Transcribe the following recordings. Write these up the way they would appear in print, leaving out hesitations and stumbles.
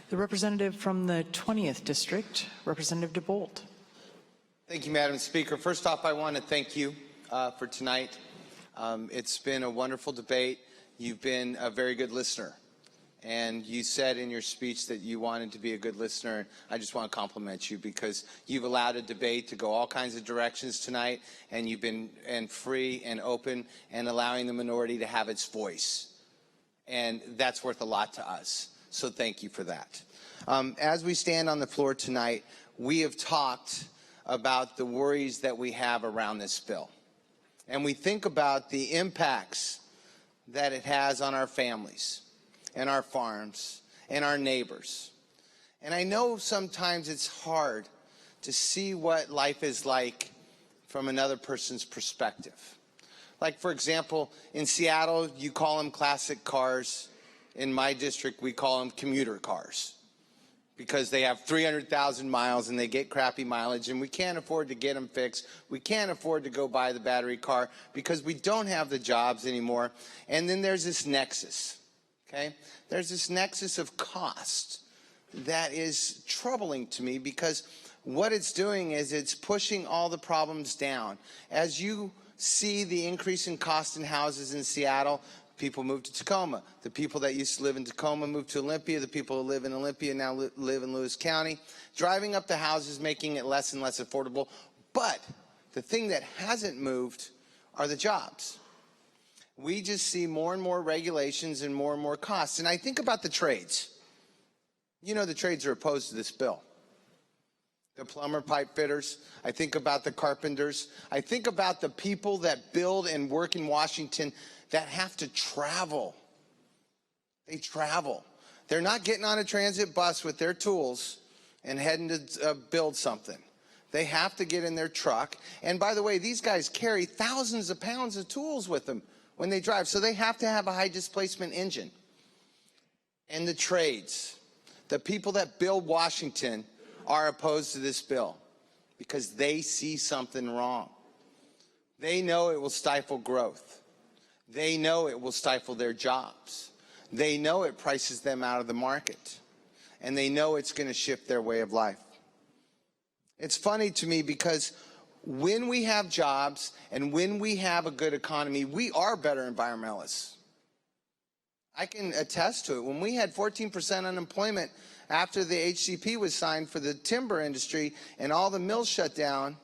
The representative from the 20th District, Representative DeBolt. Thank you, Madam Speaker. First off, I want to thank you for tonight. It's been a wonderful debate. You've been a very good listener. And you said in your speech that you wanted to be a good listener. I just want to compliment you because you've allowed a debate to go all kinds of directions tonight, and you've been free and open and allowing the minority to have its voice. And that's worth a lot to us. So thank you for that. As we stand on the floor tonight, we have talked about the worries that we have around this bill. And we think about the impacts that it has on our families and our farms and our neighbors. And I know sometimes it's hard to see what life is like from another person's perspective. Like, for example, in Seattle, you call them classic cars. In my district, we call them commuter cars because they have 300,000 miles and they get crappy mileage, and we can't afford to get them fixed. We can't afford to go buy the battery car because we don't have the jobs anymore. And then there's this nexus, okay? There's this nexus of cost that is troubling to me because what it's doing is it's pushing all the problems down. As you see the increase in cost in houses in Seattle, people move to Tacoma. The people that used to live in Tacoma moved to Olympia. The people who live in Olympia now live in Lewis County. Driving up the houses, making it less and less affordable. But the thing that hasn't moved are the jobs. We just see more and more regulations and more costs. And I think about the trades. You know, the trades are opposed to this bill. The plumber, pipe fitters. I think about the carpenters. I think about the people that build and work in Washington that have to travel. They travel. They're not getting on a transit bus with their tools and heading to build something. They have to get in their truck. And by the way, these guys carry thousands of pounds of tools with them when they drive. So they have to have a high displacement engine. And the trades, the people that build Washington, are opposed to this bill because they see something wrong. They know it will stifle growth. They know it will stifle their jobs. They know it prices them out of the market. And they know it's going to shift their way of life. It's funny to me because when we have jobs and when we have a good economy, we are better environmentalists. I can attest to it. When we had 14% unemployment after the HCP was signed for the timber industry and all the mills shut down,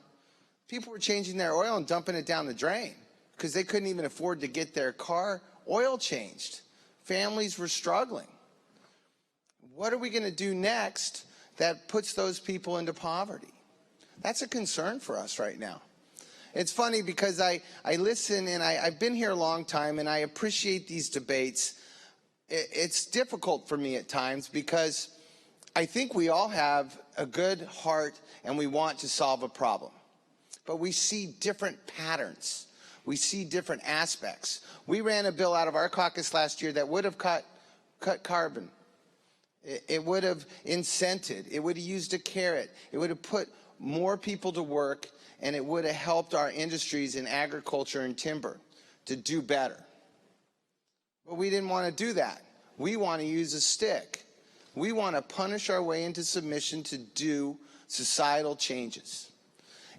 people were changing their oil and dumping it down the drain because they couldn't even afford to get their car oil changed. Families were struggling. What are we going to do next that puts those people into poverty? That's a concern for us right now. It's funny because I listen and I've been here a long time and I appreciate these debates. It's difficult for me at times because I think we all have a good heart and we want to solve a problem. But we see different patterns. We see different aspects. We ran a bill out of our caucus last year that would have cut carbon. It would have incented. It would have used a carrot. It would have put more people to work, and it would have helped our industries in agriculture and timber to do better. But we didn't want to do that. We want to use a stick. We want to punish our way into submission to do societal changes.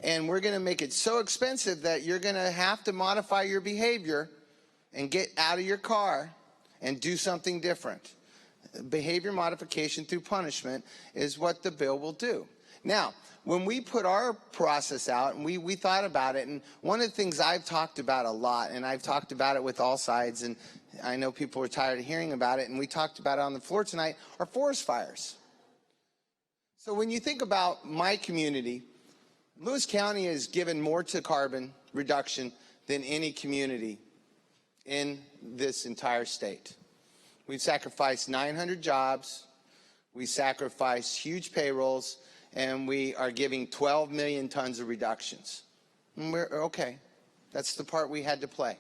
And we're going to make it so expensive that you're going to have to modify your behavior and get out of your car and do something different. Behavior modification through punishment is what the bill will do. Now, when we put our process out and we thought about it, and one of the things I've talked about a lot, and I've talked about it with all sides, and I know people are tired of hearing about it, and we talked about it on the floor tonight, are forest fires. So when you think about my community, Lewis County has given more to carbon reduction than any community in this entire state. We've sacrificed 900 jobs, we sacrificed huge payrolls, and we are giving 12 million tons of reductions. And we're okay. That's the part we had to play.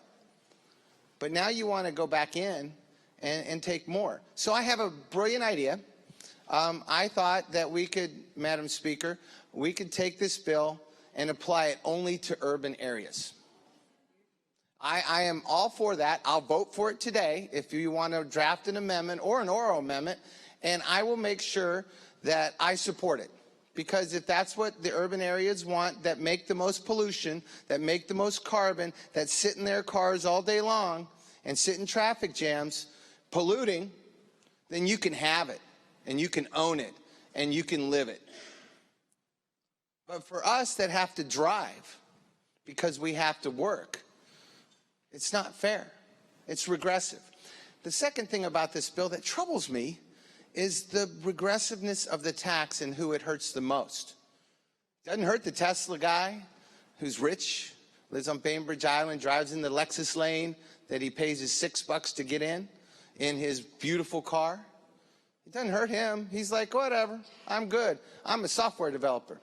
But now you want to go back in and take more. So I have a brilliant idea. I thought that we could, Madam Speaker, we could take this bill and apply it only to urban areas. I am all for that. I'll vote for it today if you want to draft an amendment or an oral amendment and I will make sure that I support it. Because if that's what the urban areas want, that make the most pollution, that make the most carbon, that sit in their cars all day long and sit in traffic jams polluting, then you can have it, and you can own it, and you can live it. But for us that have to drive because we have to work, it's not fair. It's regressive. The second thing about this bill that troubles me is the regressiveness of the tax and who it hurts the most. It doesn't hurt the Tesla guy who's rich, lives on Bainbridge Island, drives in the Lexus lane that he pays his $6 to get in his beautiful car. It doesn't hurt him. He's like, whatever, I'm good. I'm a software developer.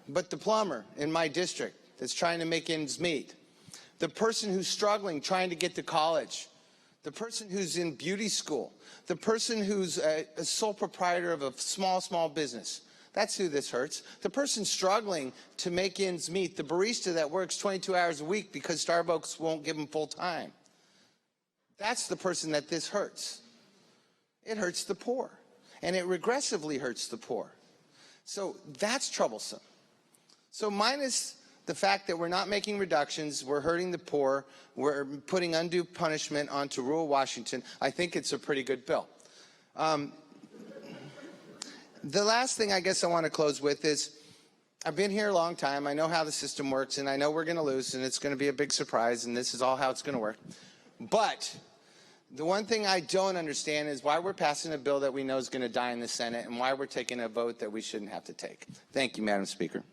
But the plumber in my district that's trying to make ends meet, the person who's struggling trying to get to college, the person who's in beauty school, the person who's a sole proprietor of a small business. That's who this hurts. The person struggling to make ends meet, the barista that works 22 hours a week because Starbucks won't give him full time. That's the person that this hurts. It hurts the poor, and it regressively hurts the poor. So that's troublesome. So minus the fact that we're not making reductions, we're hurting the poor, we're putting undue punishment onto rural Washington, I think it's a pretty good bill. The last thing I guess I want to close with is, I've been here a long time, I know how the system works, and I know we're going to lose, and it's going to be a big surprise, and this is all how it's going to work. But the one thing I don't understand is why we're passing a bill that we know is going to die in the Senate, and why we're taking a vote that we shouldn't have to take. Thank you, Madam Speaker.